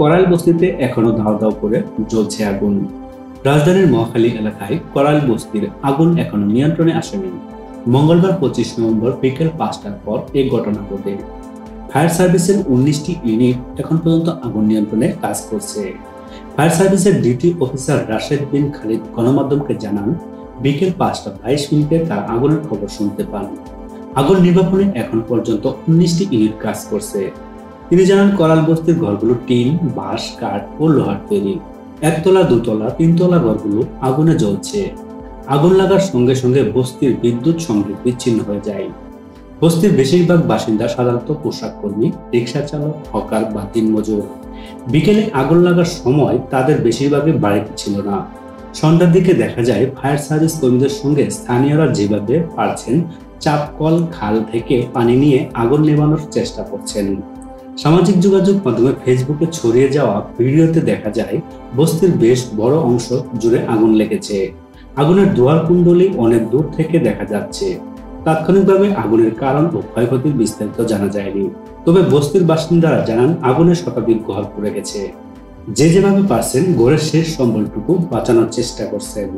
করাইল বস্তিতে এখনো দাও দাও করে জ্বলছে আগুন। রাজধানীর মহাখালী এলাকায় করাইল বস্তির আগুন এখনো নিয়ন্ত্রণে আসেনি। মঙ্গলবার 25 নভেম্বর বিকেল 5টার পর এই ঘটনা ঘটে। ফায়ার সার্ভিসের 19টি ইউনিট এখন পর্যন্ত আগুন নিয়ন্ত্রণে কাজ করছে। ফায়ার সার্ভিসের ডিউটি অফিসার রাশেদ বিন খালিদ গণমাধ্যমকে জানান, বিকেল 5টা 22 তারা আগুনের খবর শুনতে পান। আগুন নির্বাপনে এখন পর্যন্ত 19টি ইউনিট কাজ করছে। তিনি জানান, করাইল বস্তির ঘরগুলো টিন, বাঁশ, কাঠ ও লোহার তৈরি। একতলা, দুতলা, তিনতলা ঘরগুলো আগুনে জ্বলছে। আগুন লাগার সঙ্গে সঙ্গে বস্তির বিদ্যুৎ সংযোগ বিচ্ছিন্ন হয়ে যায়। বস্তির বেশিরভাগ বাসিন্দা সাধারণত পোশাক কর্মী, রিক্সা চালক, হকার বা দিনমজুর। বিকেলে আগুন লাগার সময় তাদের বেশিরভাগই বাড়িতে ছিল না। সন্ধ্যার দিকে দেখা যায় ফায়ার সার্ভিস কর্মীদের সঙ্গে স্থানীয়রা যেভাবে পারছেন চাপকল, খাল থেকে পানি নিয়ে আগুন নেভানোর চেষ্টা করছেন। সামাজিক যোগাযোগ মাধ্যমে ফেসবুকে ছড়িয়ে যাওয়া ভিডিওতে দেখা যায় বস্তির বেশ বড় অংশ জুড়ে আগুন লেগেছে। আগুনের দুয়ার কুণ্ডলী অনেক দূর থেকে দেখা যাচ্ছে। তাৎক্ষণিকভাবে আগুনের কারণ ও ক্ষয়ক্ষতির বিস্তারিত জানা যায়নি। তবে বস্তির বাসিন্দারা জানান, আগুনের শতাধিক ঘর পুড়ে গেছে। যে যেভাবে পারছেন ঘরের শেষ সম্বলটুকু বাঁচানোর চেষ্টা করছেন।